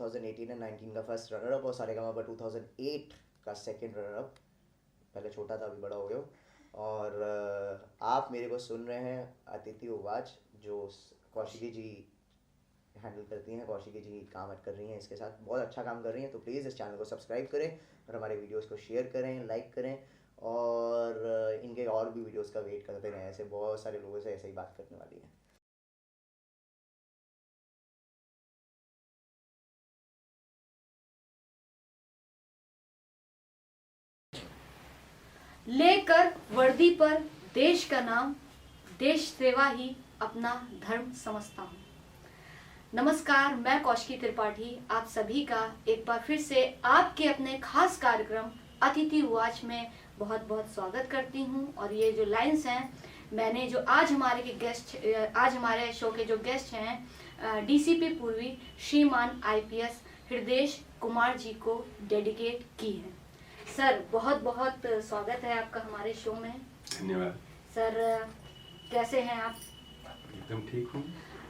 2018 and 19 का first runner up और सारेगामा 2008 का सेकंड रनर अप। पहले छोटा था, अभी बड़ा हो गया हूँ। और आप मेरे को सुन रहे हैं अतिथि उवाच, जो कौशिकी जी हैंडल करती हैं। कौशिकी जी काम कर रही हैं इसके साथ, बहुत अच्छा काम कर रही हैं। तो प्लीज़ इस चैनल को सब्सक्राइब करें और हमारे वीडियोस को शेयर करें, लाइक करें, और इनके और भी वीडियोस का वेट करते रहें। ऐसे बहुत सारे लोगों से ऐसे ही बात करने वाली हैं। लेकर वर्दी पर देश का नाम, देश सेवा ही अपना धर्म समझता हूँ। नमस्कार, मैं कौशिकी त्रिपाठी आप सभी का एक बार फिर से आपके अपने खास कार्यक्रम अतिथि उवाच में बहुत बहुत स्वागत करती हूँ। और ये जो लाइंस हैं, मैंने जो आज हमारे शो के जो गेस्ट हैं डीसीपी पूर्वी श्रीमान आईपीएस हृदय कुमार जी को डेडिकेट की है। सर, बहुत बहुत स्वागत है आपका हमारे शो में। धन्यवाद सर, कैसे हैं आप? एकदम ठीक हूँ।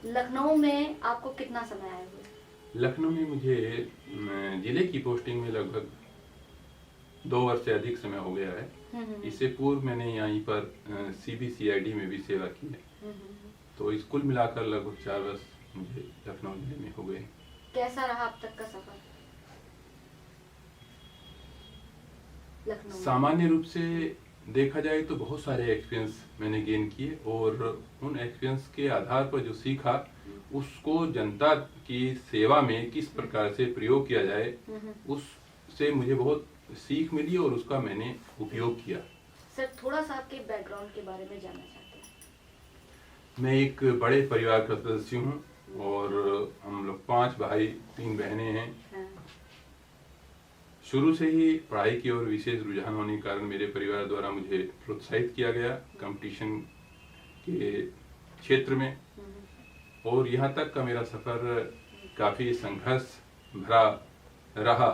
लखनऊ में आपको कितना समय आए हुए? लखनऊ में मुझे जिले की पोस्टिंग में लगभग 2 वर्ष से अधिक समय हो गया है। इससे पूर्व मैंने यहीं पर CBCID में भी सेवा की है। तो इस कुल मिलाकर लगभग 4 वर्ष मुझे लखनऊ जिले में हो गए। कैसा रहा अब तक का सफर लखनऊ? सामान्य रूप से देखा जाए तो बहुत सारे एक्सपीरियंस मैंने गेन किए, और उन एक्सपीरियंस के आधार पर जो सीखा उसको जनता की सेवा में किस प्रकार से प्रयोग किया जाए, उससे मुझे बहुत सीख मिली और उसका मैंने उपयोग किया। सर, थोड़ा सा आपके बैकग्राउंड के बारे में जानना चाहते हैं। मैं एक बड़े परिवार का सदस्य हूँ और हम लोग 5 भाई 3 बहनें हैं। शुरू से ही पढ़ाई की ओर विशेष रुझान होने के कारण मेरे परिवार द्वारा मुझे प्रोत्साहित किया गया कंपटीशन के क्षेत्र में, और यहाँ तक का मेरा सफर काफी संघर्ष भरा रहा।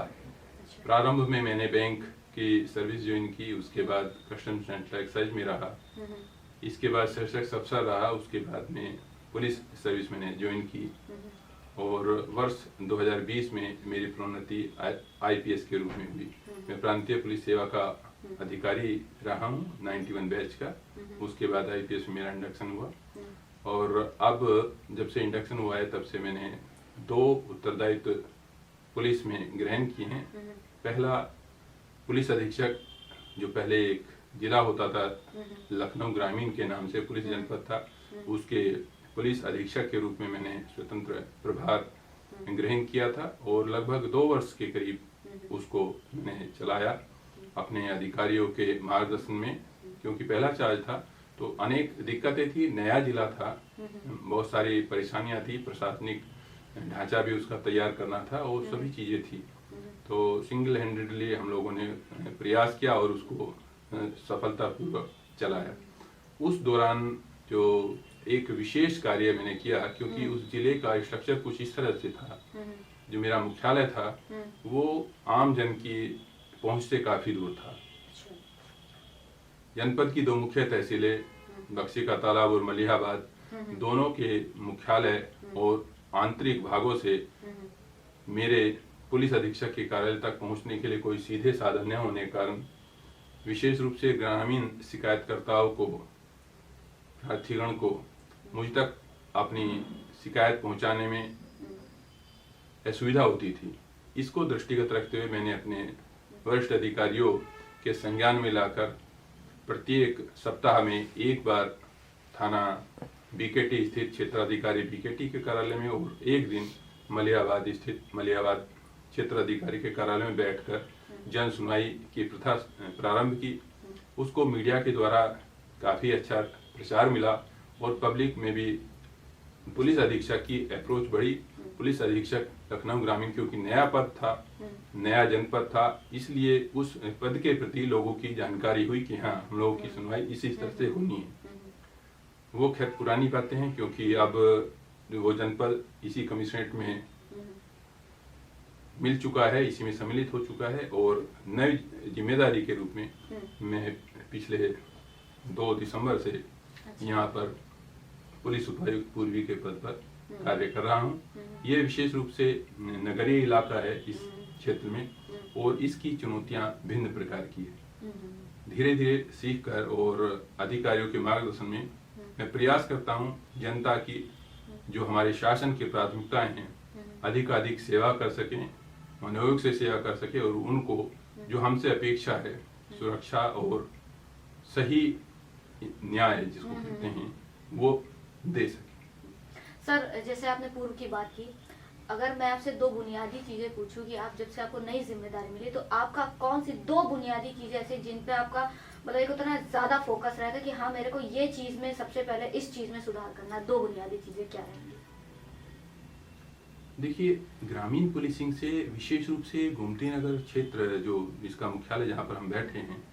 प्रारंभ में मैंने बैंक की सर्विस ज्वाइन की, उसके बाद कस्टम्स एंड टैक्सेज में रहा, इसके बाद सेशंस अफसर रहा, उसके बाद में पुलिस सर्विस मैंने ज्वाइन की, और वर्ष 2020 में मेरी प्रोन्नति IPS के रूप में हुई। मैं प्रांतीय पुलिस सेवा का अधिकारी रहा हूँ 91 बैच का। उसके बाद IPS में मेरा इंडक्शन हुआ, और अब जब से इंडक्शन हुआ है तब से मैंने 2 उत्तरदायित्व पुलिस में ग्रहण किए हैं। पहला पुलिस अधीक्षक, जो पहले एक जिला होता था लखनऊ ग्रामीण के नाम से पुलिस जनपद था, उसके पुलिस अधीक्षक के रूप में मैंने स्वतंत्र प्रभार ग्रहण किया था, और लगभग 2 वर्ष के करीब उसको मैंने चलाया अपने अधिकारियों के मार्गदर्शन में। क्योंकि पहला चार्ज था तो अनेक दिक्कतें थी, नया जिला था, बहुत सारी परेशानियां थी, प्रशासनिक ढांचा भी उसका तैयार करना था और सभी चीजें थी। तो सिंगल हैंडेडली हम लोगों ने प्रयास किया और उसको सफलतापूर्वक चलाया। उस दौरान जो एक विशेष कार्य मैंने किया, क्योंकि उस जिले का स्ट्रक्चर कुछ इस तरह से था, जो मेरा मुख्यालय था वो आम जन की पहुंच से काफी दूर था। जनपद की 2 मुख्य तहसीलें बक्सी का तालाब और मलिहाबाद, दोनों के मुख्यालय और आंतरिक भागों से मेरे पुलिस अधीक्षक के कार्यालय तक पहुंचने के लिए कोई सीधे साधन न होने के कारण विशेष रूप से ग्रामीण शिकायतकर्ताओं को, प्रार्थीगण को मुझ तक अपनी शिकायत पहुंचाने में असुविधा होती थी। इसको दृष्टिगत रखते हुए मैंने अपने वरिष्ठ अधिकारियों के संज्ञान में लाकर प्रत्येक सप्ताह में एक बार थाना BKT स्थित क्षेत्राधिकारी BKT के कार्यालय में और एक दिन मलिहाबाद स्थित मलिहाबाद क्षेत्राधिकारी के कार्यालय में बैठकर जन सुनवाई की प्रथा प्रारंभ की। उसको मीडिया के द्वारा काफी अच्छा प्रचार मिला और पब्लिक में भी पुलिस अधीक्षक की अप्रोच बढ़ी। पुलिस अधीक्षक लखनऊ ग्रामीण क्योंकि नया पद था, नया जनपद था, इसलिए उस पद के प्रति लोगों की जानकारी हुई कि हाँ, हम लोगों की सुनवाई इसी तरह से होनी है। वो खैर पुरानी बातें हैं, क्योंकि अब वो जनपद इसी कमिश्नरेट में मिल चुका है, इसी में सम्मिलित हो चुका है, और नई जिम्मेदारी के रूप में मैं पिछले 2 दिसंबर से यहाँ पर पुलिस उपायुक्त पूर्वी के पद पर कार्य कर रहा हूँ। ये विशेष रूप से नगरीय इलाका है इस क्षेत्र में, और इसकी चुनौतियां भिन्न प्रकार की है। धीरे धीरे सीख कर और अधिकारियों के मार्गदर्शन में मैं प्रयास करता हूँ जनता की जो हमारे शासन की प्राथमिकताएं हैं अधिक सेवा कर सकें, मनोयोग से सेवा कर सके, और उनको जो हमसे अपेक्षा है सुरक्षा और सही न्याय जिसको कहते हैं वो दे सके। सर, जैसे आपने पूर्व की बात की, अगर मैं आपसे दो बुनियादी चीजें पूछूं कि आप जब से आपको नई जिम्मेदारी मिली तो आपका कौन सी दो बुनियादी चीजें ऐसी जिन पे आपका मतलब एक उतना ज्यादा फोकस रहता है कि हाँ मेरे को ये चीज में सबसे पहले इस चीज में सुधार करना है, दो बुनियादी चीजें क्या रहेंगी? देखिए, ग्रामीण पुलिसिंग से विशेष रूप से गोमती नगर क्षेत्र जो इसका मुख्यालय जहाँ पर हम बैठे हैं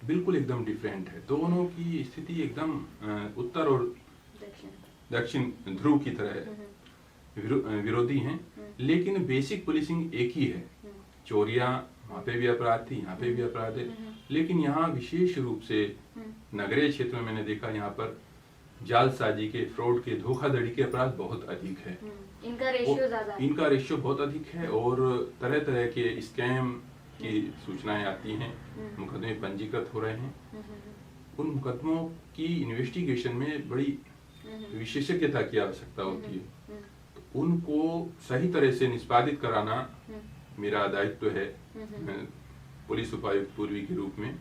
बिल्कुल एकदम डिफरेंट है। दोनों की स्थिति एकदम उत्तर और दक्षिण ध्रुव की तरह है, विरोधी हैं, लेकिन बेसिक पुलिसिंग एक ही है। चोरियां वहाँ पे भी अपराध थी, यहाँ पे भी अपराध है, लेकिन यहाँ विशेष रूप से नगरीय क्षेत्र में मैंने देखा यहाँ पर जालसाजी के, फ्रॉड के, धोखाधड़ी के अपराध बहुत अधिक है। इनका रेशियो ज्यादा है। इनका रेशियो बहुत अधिक है और तरह तरह के स्कैम की सूचनाएं आती हैं, मुकदमे पंजीकृत हो रहे हैं। उन मुकदमों की इन्वेस्टिगेशन में बड़ी विशेषज्ञता की आवश्यकता होती है, तो उनको सही तरह से निष्पादित कराना मेरा दायित्व है पुलिस उपायुक्त पूर्वी के रूप में।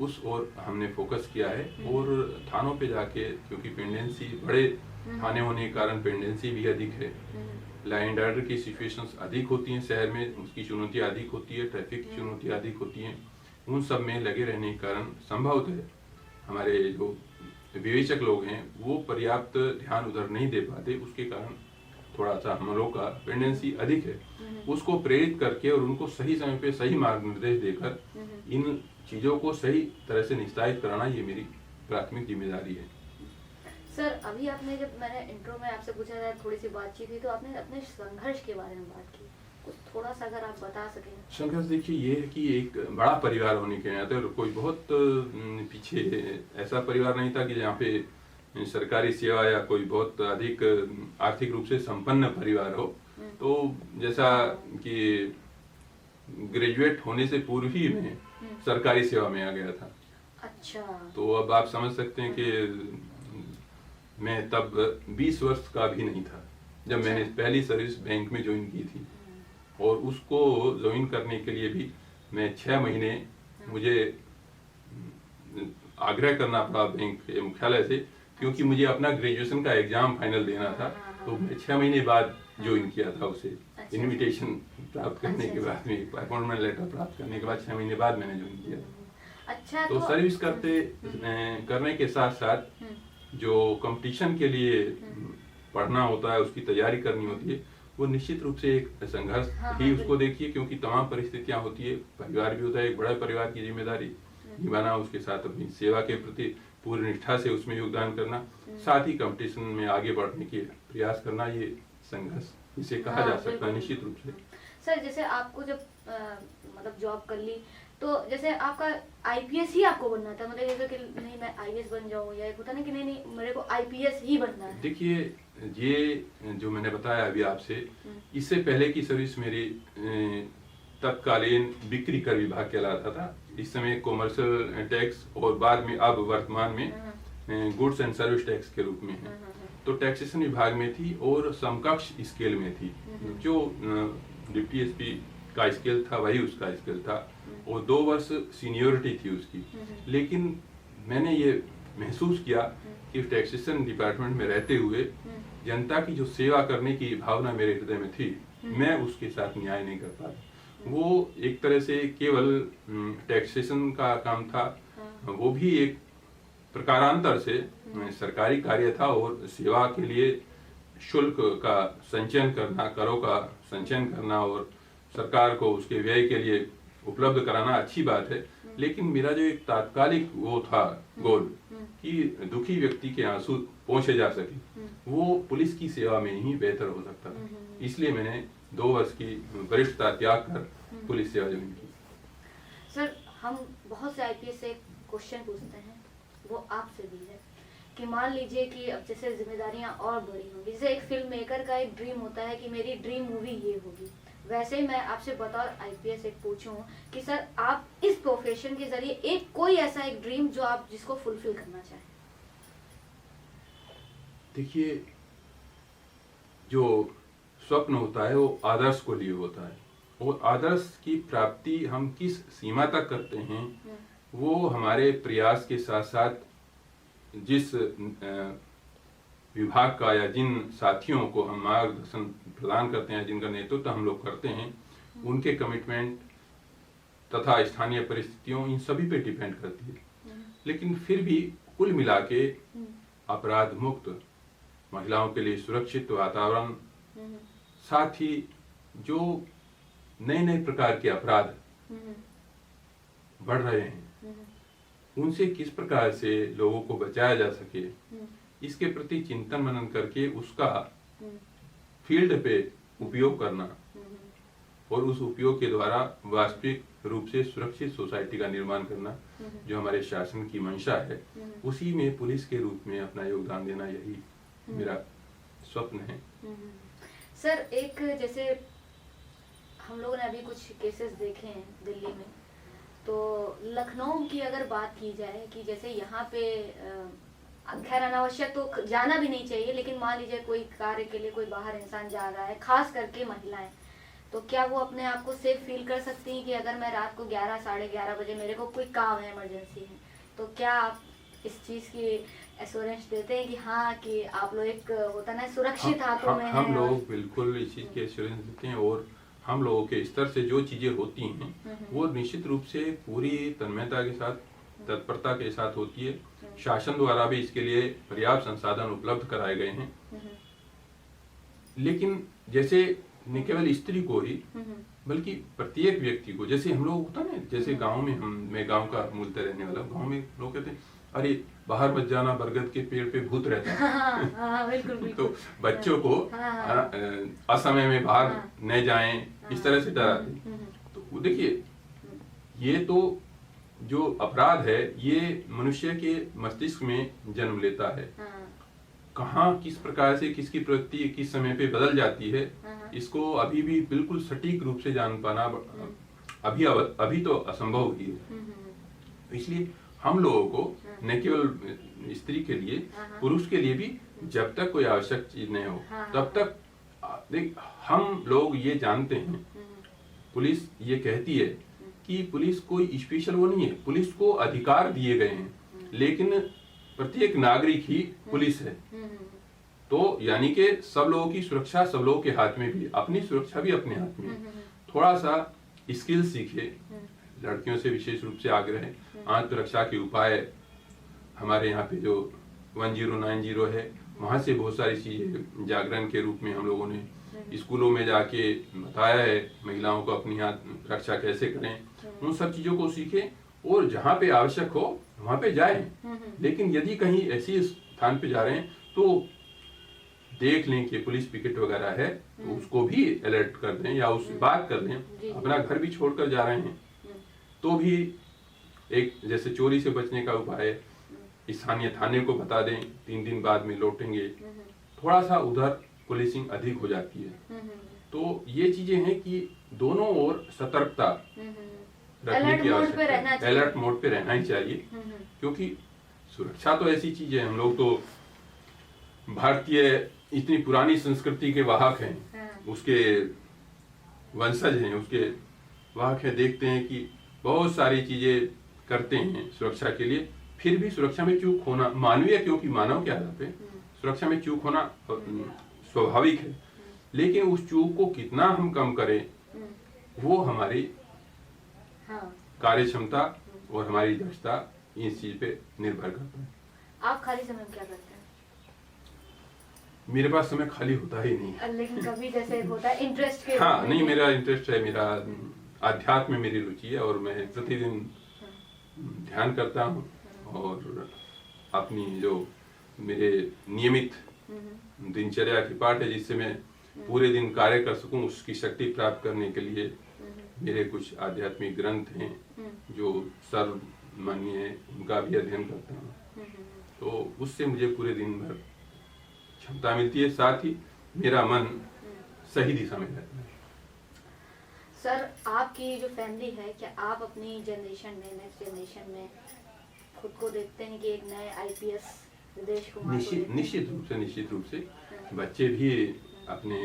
उस ओर हमने फोकस किया है और थानों पे जाके, क्योंकि पेंडेंसी बड़े थाने होने के कारण पेंडेंसी भी अधिक है, लॉ एंड ऑर्डर की सिचुएशंस अधिक होती हैं शहर में, उसकी चुनौतियाँ अधिक होती है, ट्रैफिक की चुनौतियाँ अधिक होती हैं, उन सब में लगे रहने के कारण संभवतः हमारे जो विवेचक लोग हैं वो पर्याप्त ध्यान उधर नहीं दे पाते, उसके कारण थोड़ा सा हम लोग का पेंडेंसी अधिक है। उसको प्रेरित करके और उनको सही समय पे सही मार्ग निर्देश देकर इन चीजों को सही तरह से निष्पादित कराना ये मेरी प्राथमिक जिम्मेदारी है। सर, अभी आपने जब मैंने इंट्रो में आपसे पूछा था, थोड़ी सी बातचीत हुई, तो आपने अपने संघर्ष के बारे में बात की, कुछ थोड़ा सा अगर आप बता सकें। संघर्ष देखिए ये है कि एक बड़ा परिवार होने के नाते कोई बहुत पीछे ऐसा परिवार नहीं था कि जहाँ पे सरकारी सेवा या कोई बहुत अधिक आर्थिक रूप से संपन्न परिवार हो। तो जैसा कि ग्रेजुएट होने से पूर्व ही मैं सरकारी सेवा में आ गया था। अच्छा। तो अब आप समझ सकते हैं कि मैं तब 20 वर्ष का भी नहीं था जब मैंने पहली सर्विस बैंक में ज्वाइन की थी, और उसको ज्वाइन करने के लिए भी मैं 6 महीने मुझे आग्रह करना पड़ा बैंक के मुख्यालय से, क्योंकि मुझे अपना ग्रेजुएशन का एग्जाम फाइनल देना था। तो मैं 6 महीने बाद ज्वाइन किया था उसे। इनविटेशन प्राप्त करने के बाद में, अपॉइंटमेंट लेटर प्राप्त करने के बाद 6 महीने बाद मैंने ज्वाइन किया। अच्छा। तो सर्विस करने के साथ साथ जो कंपटीशन के लिए पढ़ना होता है, उसकी तैयारी करनी होती है, वो निश्चित रूप से एक संघर्ष ही उसको देखिए, क्योंकि तमाम परिस्थितियां होती है, परिवार भी होता है, एक बड़ा परिवार की जिम्मेदारी निभाना, उसके साथ अपनी सेवा के प्रति पूरी निष्ठा से उसमें योगदान करना, साथ ही कंपटीशन में आगे बढ़ने के प्रयास करना, ये संघर्ष इसे कहा जा सकता है निश्चित रूप से। सर, जैसे आपको जब मतलब जॉब कर ली, तो जैसे आपका आईपीएस ही आपको बनना था, मतलब ये कि नहीं मैं आईएएस बन जाऊं, या एक होता ना कि नहीं मेरे को आईपीएस ही बनना है। देखिए, ये जो मैंने बताया अभी आपसे, इससे पहले की सर्विस मेरी तत्कालीन बिक्री कर विभाग कहलाता था। इस समय कॉमर्शियल टैक्स और बाद में अब वर्तमान में गुड्स एंड सर्विस टैक्स के रूप में है। तो टैक्सेशन विभाग में थी और समकक्ष स्केल में थी। जो डिप्टी एसपी का स्केल था वही उसका स्केल था, और 2 वर्ष सीनियोरिटी थी उसकी। लेकिन मैंने ये महसूस किया कि टैक्सेशन डिपार्टमेंट में रहते हुए जनता की जो सेवा करने की भावना मेरे हृदय में थी, मैं उसके साथ न्याय नहीं कर पाया। वो एक तरह से केवल टैक्सेशन का काम था, वो भी एक प्रकारांतर से सरकारी कार्य था, और सेवा के लिए शुल्क का संचयन करना, करों का संचयन करना और सरकार को उसके व्यय के लिए उपलब्ध कराना अच्छी बात है। लेकिन मेरा जो एक तात्कालिक वो था गोल कि दुखी व्यक्ति के आंसू पहुंचे जा सके, वो पुलिस की सेवा में ही बेहतर हो सकता था। इसलिए मैंने 2 वर्ष की वरिष्ठता त्याग कर पुलिस सेवा ज्वाइन की। सर, हम बहुत से आईपीएस से क्वेश्चन पूछते हैं, वो आपसे भी है कि मान लीजिए कि अब जैसे जिम्मेदारियां और बड़ी होंगी, जैसे एक फिल्म मेकर का एक ड्रीम होता है कि मेरी ड्रीम मूवी ये होगी, वैसे ही मैं आपसे बतौर आईपीएस एक पूछूं कि सर आप इस प्रोफेशन के जरिए एक कोई ऐसा एक ड्रीम जो आप जिसको फुलफिल करना चाहें। देखिए, जो स्वप्न होता है वो आदर्श को लिए होता है, और आदर्श की प्राप्ति हम किस सीमा तक करते हैं वो हमारे प्रयास के साथ साथ जिस विभाग का या जिन साथियों को हम मार्गदर्शन प्रदान करते हैं, जिनका नेतृत्व हम लोग करते हैं, उनके कमिटमेंट तथा स्थानीय परिस्थितियों, इन सभी पे डिपेंड करती है। लेकिन फिर भी कुल मिला के अपराध मुक्त, महिलाओं के लिए सुरक्षित वातावरण, साथ ही जो नए नए प्रकार के अपराध बढ़ रहे हैं उनसे किस प्रकार से लोगों को बचाया जा सके, इसके प्रति चिंतन मनन करके उसका फील्ड पे उपयोग करना और उस उपयोग के द्वारा वास्तविक रूप से सुरक्षित सोसाइटी का निर्माण करना, जो हमारे शासन की मंशा है, उसी में पुलिस के रूप में अपना योगदान देना, यही मेरा स्वप्न है। सर एक जैसे हम लोगों ने अभी कुछ केसेस देखे हैं दिल्ली में, तो लखनऊ की अगर बात की जाए कि जैसे यहाँ पे खैर अनावश्यक तो जाना भी नहीं चाहिए, लेकिन मान लीजिए कोई कार्य के लिए कोई बाहर इंसान जा रहा है, खास करके महिलाएं, तो क्या वो अपने आप को सेफ फील कर सकती हैं कि अगर मैं रात को 11 साढ़े 11 बजे मेरे को कोई काम है, इमरजेंसी है, तो क्या आप इस चीज की एश्योरेंस देते हैं कि हाँ कि आप लोग एक होता ना सुरक्षित हाथों में हम लोग बिल्कुल इस चीज की एश्योरेंस देते हैं, और हम लोगों के स्तर से जो चीजें होती हैं वो निश्चित रूप से पूरी तन्मयता के साथ, तत्परता के साथ होती है। शासन द्वारा भी इसके लिए पर्याप्त संसाधन उपलब्ध कराए गए हैं। लेकिन जैसे न केवल स्त्री को ही बल्कि प्रत्येक व्यक्ति को, जैसे हम लोग होता ना, जैसे गांव में मैं गांव का मूलतः रहने वाला, गांव में लोग कहते हैं अरे बाहर मत जाना, बरगद के पेड़ पे भूत रहता है। बिल्कुल, बिल्कुल। तो बच्चों को असमय में बाहर न जाएं, इस तरह से डराते। तो देखिए, ये तो जो अपराध है ये मनुष्य के मस्तिष्क में जन्म लेता है। कहाँ किस प्रकार से किसकी प्रवृत्ति किस समय पे बदल जाती है, इसको अभी भी बिल्कुल सटीक रूप से जान पाना अभी तो असंभव ही है। इसलिए हम लोगों को न केवल स्त्री के लिए, पुरुष के लिए भी जब तक कोई आवश्यक चीज नहीं हो तब तक देख, हम लोग ये जानते हैं, पुलिस ये कहती है कि पुलिस कोई स्पेशल वो नहीं है, पुलिस को अधिकार दिए गए हैं, लेकिन प्रत्येक नागरिक ही पुलिस है। तो यानी कि सब लोगों की सुरक्षा सब लोगों के हाथ में भी, अपनी सुरक्षा भी अपने हाथ में। थोड़ा सा स्किल सीखे, लड़कियों से विशेष रूप से आग्रह है। आत्मरक्षा के उपाय हमारे यहाँ पे जो 1090 है, वहाँ से बहुत सारी चीजें जागरण के रूप में हम लोगों ने स्कूलों में जाके बताया है, महिलाओं को अपनी रक्षा कैसे करें, उन सब चीजों को सीखें और जहाँ पे आवश्यक हो वहाँ पे जाएं। लेकिन यदि कहीं ऐसी स्थान पे जा रहे हैं तो देख लें कि पुलिस पिकेट वगैरह है, तो उसको भी अलर्ट कर दें या उससे बात कर लें। अपना घर भी छोड़कर जा रहे हैं तो भी एक जैसे चोरी से बचने का उपाय स्थानीय थाने को बता दें, 3 दिन बाद में लौटेंगे। थोड़ा सा उधर पुलिसिंग अधिक हो जाती है। तो ये चीजें हैं कि दोनों ओर सतर्कता रखने की आवश्यकता है, अलर्ट मोड पे रहना ही चाहिए। क्योंकि सुरक्षा तो ऐसी चीज है, हम लोग तो भारतीय इतनी पुरानी संस्कृति के वाहक हैं, उसके वंशज हैं, उसके वाहक हैं। देखते हैं कि बहुत सारी चीजें करते हैं सुरक्षा के लिए, फिर भी सुरक्षा में चूक होना मानवीय, क्योंकि मानव के आधार पे सुरक्षा में चूक होना स्वाभाविक है। लेकिन उस चूक को कितना हम कम करें वो हमारी कार्य क्षमता और हमारी दक्षता इस चीज पे निर्भर करता है। आप खाली समय में क्या करते हैं? मेरे पास समय खाली होता ही नहीं। लेकिन कभी जैसे होता है इंटरेस्ट के हाँ, नहीं, मेरा इंटरेस्ट है, मेरा आध्यात्म में मेरी रुचि है और मैं प्रतिदिन ध्यान करता हूँ और अपनी जो मेरे नियमित दिनचर्या की पाठ है, जिससे मैं पूरे दिन कार्य कर सकूं, उसकी शक्ति प्राप्त करने के लिए मेरे कुछ आध्यात्मिक ग्रंथ हैं जो सर्वमान्य है, उनका भी अध्ययन करता हूँ। तो उससे मुझे पूरे दिन भर क्षमता मिलती है, साथ ही मेरा मन सही दिशा में रहता है। सर, आपकी जो फैमिली है, क्या आप अपनी जनरेशन में, नेक्स्ट जनरेशन में खुद को देखते हैं कि एक नए आईपीएस विदेश कुमार को देखते हैं? निश्चित रूप से बच्चे भी अपने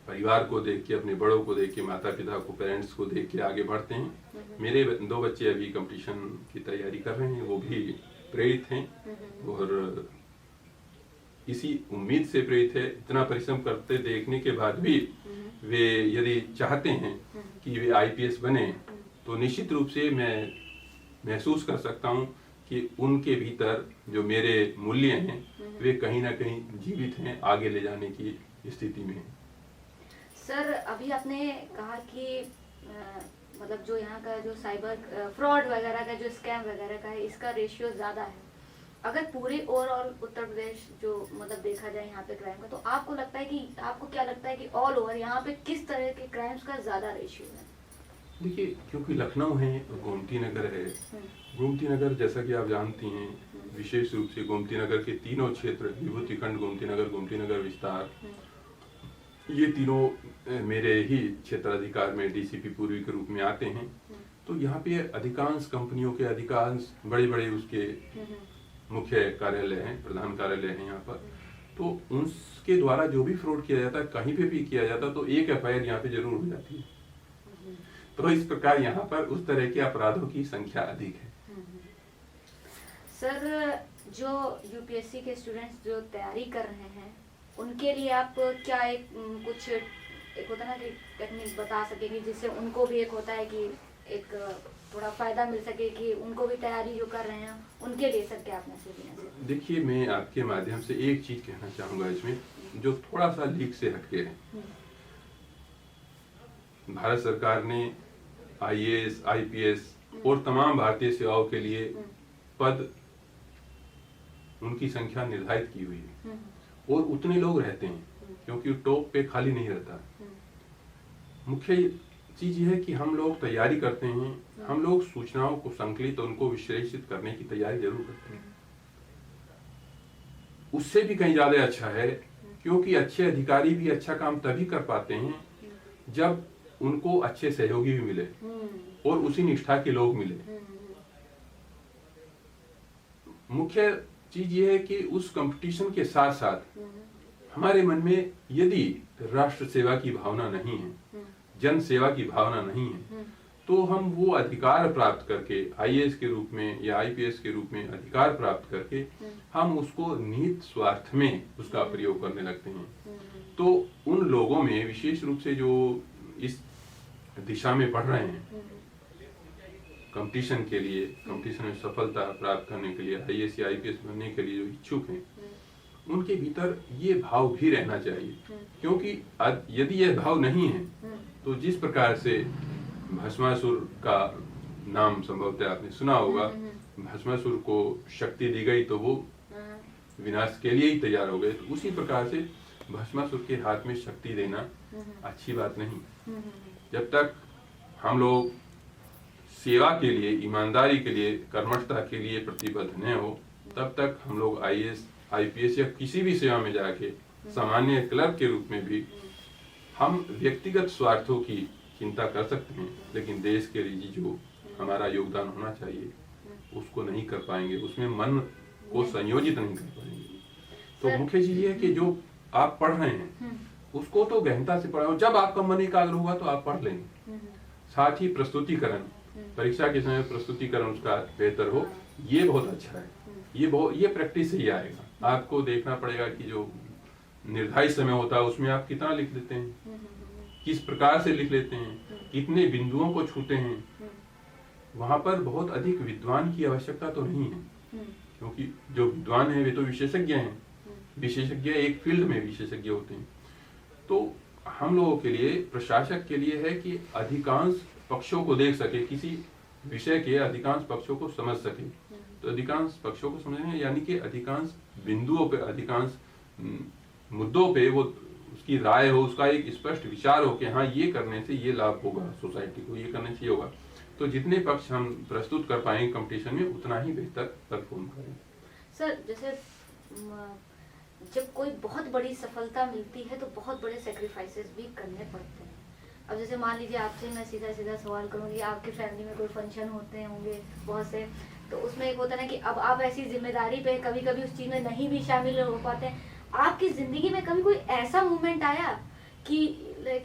परिवार को देख के, अपने बड़ों को देख के, माता पिता को, पेरेंट्स को देख के आगे बढ़ते हैं। मेरे 2 बच्चे अभी कंपटीशन की तैयारी कर रहे हैं, वो भी प्रेरित हैं और इसी उम्मीद से प्रेरित है। इतना परिश्रम करते देखने के बाद भी वे यदि चाहते हैं कि वे आईपीएस बने, तो निश्चित रूप से मैं महसूस कर सकता हूं कि उनके भीतर जो मेरे मूल्य हैं वे कहीं ना कहीं जीवित हैं, आगे ले जाने की स्थिति में हैं। सर, अभी आपने कहा कि मतलब जो यहाँ का जो साइबर फ्रॉड वगैरह का, जो स्कैम वगैरह का है, इसका रेशियो ज़्यादा है। अगर पूरे ओवरऑल उत्तर प्रदेश जो मतलब देखा जाए यहाँ पे क्राइम का, तो आपको लगता है कि, आपको क्या लगता है कि ऑल ओवर यहाँ पे किस तरह के क्राइम्स का ज़्यादा रेशियो है? देखिए, क्योंकि लखनऊ है, गोमती नगर है। गोमती नगर जैसा कि आप जानती हैं, विशेष रूप से गोमती नगर के तीनों क्षेत्र, विभूतिखंड, गोमती नगर विस्तार, ये तीनों मेरे ही क्षेत्राधिकार में डीसीपी पूर्वी के रूप में आते हैं। तो यहाँ पे अधिकांश कंपनियों के अधिकांश बड़े उसके मुख्य कार्यालय हैं, प्रधान कार्यालय हैं यहाँ पर। तो उनके द्वारा जो भी फ्रॉड किया जाता है, कहीं पे भी किया जाता है, तो एक एफआईआर यहाँ पे जरूर हो जाती है। तो इस प्रकार यहाँ पर उस तरह के अपराधों की संख्या अधिक है। सर, जो यूपीएससी के स्टूडेंट्स जो तैयारी कर रहे हैं, उनके लिए आप क्या कुछ एक होता है ना कि टेक्निक बता सकेंगे, जिससे उनको भी एक होता है कि एक थोड़ा फायदा मिल सके, कि उनको भी तैयारी जो कर रहे हैं उनके लिए सर क्या आप मैसेज देना चाहते हैं? देखिए, मैं आपके माध्यम से एक चीज कहना चाहूंगा इसमें, जो थोड़ा सा लीक से हटके है। भारत सरकार ने आईएएस, आईपीएस और तमाम भारतीय सेवाओं के लिए पद, उनकी संख्या निर्धारित की हुई है और उतने लोग रहते हैं, क्योंकि टॉप पे खाली नहीं रहता। मुख्य चीज यह है कि हम लोग तैयारी करते हैं, हम लोग सूचनाओं को संकलित और उनको विश्लेषित करने की तैयारी जरूर करते हैं। उससे भी कहीं ज्यादा अच्छा है, क्योंकि अच्छे अधिकारी भी अच्छा काम तभी कर पाते हैं जब उनको अच्छे सहयोगी भी मिले और उसी निष्ठा के लोग मिले। मुख्य चीज ये है कि उस कंपटीशन के साथ साथ हमारे मन में यदि राष्ट्र सेवा की भावना नहीं है, जन सेवा की भावना नहीं है, तो हम वो अधिकार प्राप्त करके, आईएएस के रूप में या आईपीएस के रूप में अधिकार प्राप्त करके हम उसको निहित स्वार्थ में उसका प्रयोग करने लगते हैं। तो उन लोगों में, विशेष रूप से जो इस दिशा में बढ़ रहे हैं, कंपटीशन के लिए, कंपटीशन में सफलता प्राप्त करने के लिए, आईएएस या आईपीएस बनने के लिए जो इच्छुक हैं, उनके भीतर ये भाव भी रहना चाहिए। क्योंकि यदि यह भाव नहीं है, तो जिस प्रकार से भस्मासुर का नाम संभवतः आपने सुना होगा, भस्मासुर को शक्ति दी गई तो वो विनाश के लिए ही तैयार हो गए। तो उसी प्रकार से भस्मासुर के हाथ में शक्ति देना अच्छी बात नहीं। जब तक हम लोग सेवा के लिए, ईमानदारी के लिए, कर्मठता के लिए प्रतिबद्ध न हो, तब तक हम लोग आईएएस, आईपीएस या किसी भी सेवा में जाके सामान्य क्लर्क के रूप में भी हम व्यक्तिगत स्वार्थों की चिंता कर सकते हैं, लेकिन देश के लिए जो हमारा योगदान होना चाहिए उसको नहीं कर पाएंगे, उसमें मन को संयोजित नहीं कर पाएंगे। तो मुख्य चीज ये है कि जो आप पढ़ रहे हैं उसको तो गहनता से पढ़ो। जब आपका मन एकाग्र होगा तो आप पढ़ लेंगे। साथ ही प्रस्तुतिकरण, परीक्षा के समय प्रस्तुतिकरण उसका बेहतर हो, ये बहुत अच्छा है। ये प्रैक्टिस से ही आएगा। आपको देखना पड़ेगा कि जो निर्धारित समय होता है उसमें आप कितना लिख लेते हैं, किस प्रकार से लिख लेते हैं, कितने बिंदुओं को छूते हैं। वहां पर बहुत अधिक विद्वान की आवश्यकता तो नहीं है, क्योंकि जो विद्वान है वे तो विशेषज्ञ हैं। विशेषज्ञ एक फील्ड में विशेषज्ञ होते हैं। तो हम लोगों के लिए, प्रशासक के लिए है कि अधिकांश पक्षों को देख सके, किसी विषय के अधिकांश पक्षों को समझ सके। तो अधिकांश पक्षों को समझने यानी कि अधिकांश बिंदुओं पे, अधिकांश मुद्दों पे वो उसकी राय हो, उसका एक स्पष्ट विचार हो कि हाँ, ये करने से ये लाभ होगा सोसाइटी को, ये करने से ये होगा। तो जितने पक्ष हम प्रस्तुत कर पाएंगे कंपटीशन में उतना ही बेहतर परफॉर्म करेंगे। सर जैसे जब कोई बहुत बड़ी सफलता मिलती है तो बहुत बड़े सेक्रीफाइसेस भी करने पड़ते हैं। अब जैसे मान लीजिए आपसे मैं सीधा सीधा सवाल करूँगी, आपके फैमिली में कोई फंक्शन होते होंगे बहुत से, तो उसमें एक होता है ना कि अब आप ऐसी जिम्मेदारी पे कभी कभी उस चीज़ में नहीं भी शामिल हो पाते हैं। आपकी ज़िंदगी में कभी कोई ऐसा मोमेंट आया कि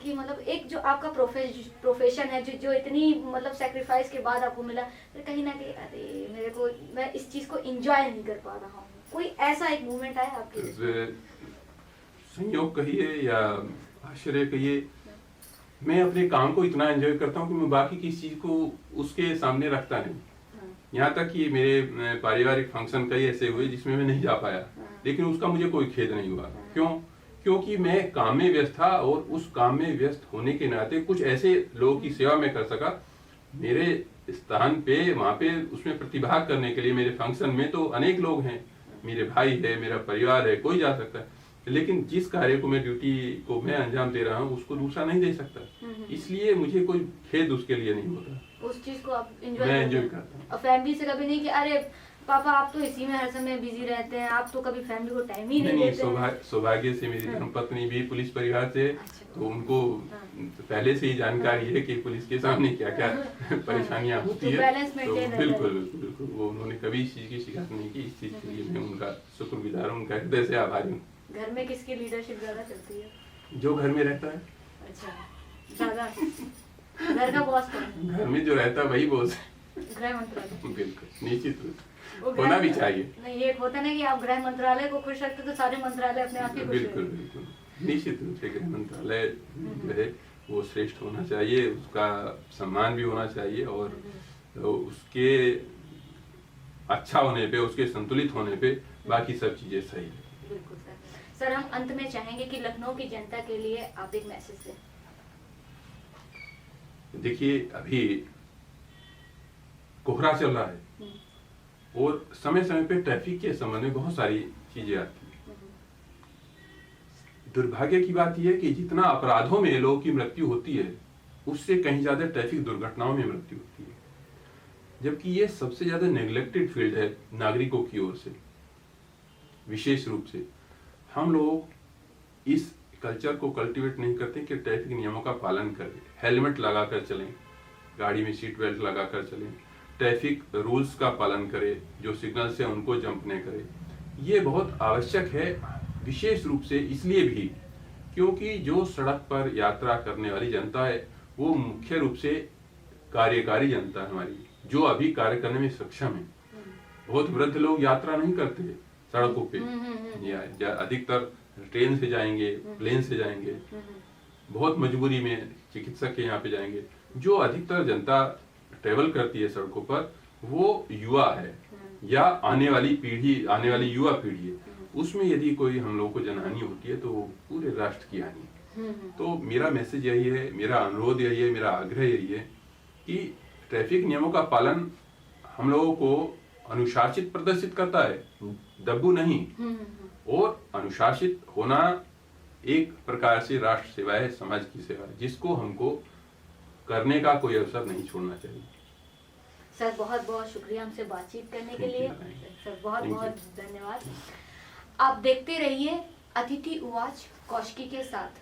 मतलब एक जो आपका प्रोफेशन है जो इतनी मतलब सेक्रीफाइस के बाद आपको मिला, तो कहीं ना कहीं अरे मेरे को मैं इस चीज़ को एंजॉय नहीं कर पा रहा हूँ, कोई ऐसा एक मोमेंट आया आपके? संयोग कहिए या आश्चर्य कहिए, मैं अपने काम को इतना एंजॉय करता हूँ कि मैं बाकी किसी चीज को उसके सामने रखता नहीं। यहाँ तक कि मेरे पारिवारिक फंक्शन कई ऐसे हुए जिसमें मैं नहीं जा पाया, लेकिन उसका मुझे कोई खेद नहीं हुआ। क्यों? क्योंकि मैं काम में व्यस्त था और उस काम में व्यस्त होने के नाते कुछ ऐसे लोगों की सेवा में कर सका। मेरे स्थान पे वहाँ पे उसमें प्रतिभाग करने के लिए मेरे फंक्शन में तो अनेक लोग हैं, मेरे भाई है, मेरा परिवार है, कोई जा सकता है, लेकिन जिस कार्य को मैं ड्यूटी को मैं अंजाम दे रहा हूँ उसको दूसरा नहीं दे सकता, इसलिए मुझे कोई खेद उसके लिए नहीं होता। उस चीज को आप मैं एंजॉय करता हूँ। और फैमिली से कभी नहीं कि अरे पापा आप तो इसी में हर समय बिजी रहते हैं, आप तो कभी फैमिली को टाइम ही नहीं देते? सौभाग्य से मेरी धर्मपत्नी भी पुलिस परिवार से, तो उनको पहले से ही जानकारी है कि पुलिस के सामने क्या क्या परेशानियां होती है, तो बिल्कुल बिल्कुल वो उन्होंने कभी इस चीज की शिकायत नहीं की। इस चीज के लिए मैं उनका शुक्रगुजार हूँ, उनका हृदय से आभारी हूँ। घर में किसकी लीडरशिप ज्यादा चलती है? जो घर में रहता है। अच्छा, ज्यादा घर का बॉस कौन है? घर में जो रहता है वही बॉस है। गृह मंत्रालय। बिल्कुल, निश्चित रूप होना भी चाहिए। नहीं, ये होता नहीं कि आप गृह मंत्रालय को खुश रखते तो सारे मंत्रालय अपने आप ही खुश रहेंगे। बिल्कुल बिल्कुल, निश्चित रूप से गृह मंत्रालय जो है वो श्रेष्ठ होना चाहिए, उसका सम्मान भी होना चाहिए, और उसके अच्छा होने पे, उसके संतुलित होने पे बाकी सब चीजें सही है। बिल्कुल सर। सर हम अंत में चाहेंगे कि लखनऊ की जनता के लिए आप एक मैसेज दें। देखिए अभी कोहरा चल रहा है और समय समय पे ट्रैफिक के संबंध में बहुत सारी चीजें आती हैं। दुर्भाग्य की बात यह है कि जितना अपराधों में लोगों की मृत्यु होती है उससे कहीं ज्यादा ट्रैफिक दुर्घटनाओं में मृत्यु होती है, जबकि ये सबसे ज्यादा नेग्लेक्टेड फील्ड है नागरिकों की ओर से। विशेष रूप से हम लोग इस कल्चर को कल्टीवेट नहीं करते कि ट्रैफिक नियमों का पालन करें, हेलमेट लगाकर चलें, गाड़ी में सीट बेल्ट लगाकर चलें, ट्रैफिक रूल्स का पालन करें, जो सिग्नल से उनको जंप नहीं करे। ये बहुत आवश्यक है, विशेष रूप से इसलिए भी क्योंकि जो सड़क पर यात्रा करने वाली जनता है वो मुख्य रूप से कार्यकारी जनता है हमारी, जो अभी कार्य करने में सक्षम है। बहुत वृद्ध लोग यात्रा नहीं करते सड़कों पे, या अधिकतर ट्रेन से जाएंगे, प्लेन से जाएंगे, बहुत मजबूरी में चिकित्सक के यहाँ पे जाएंगे। जो अधिकतर जनता ट्रेवल करती है सड़कों पर वो युवा है या आने वाली पीढ़ी, आने वाली युवा पीढ़ी है। उसमें यदि कोई हम लोगों को जनहानि होती है तो पूरे राष्ट्र की हानि है। तो मेरा मैसेज यही है, मेरा अनुरोध यही है, मेरा आग्रह यही है कि ट्रैफिक नियमों का पालन हम लोगों को अनुशासित प्रदर्शित करता है, दब्बू नहीं। और अनुशासित होना एक प्रकार से राष्ट्र सेवा है, समाज की सेवा है, जिसको हमको करने का कोई अवसर नहीं छोड़ना चाहिए। सर बहुत बहुत शुक्रिया हमसे बातचीत करने के लिए। सर बहुत बहुत धन्यवाद। आप देखते रहिए अतिथि उवाच कौशिकी के साथ।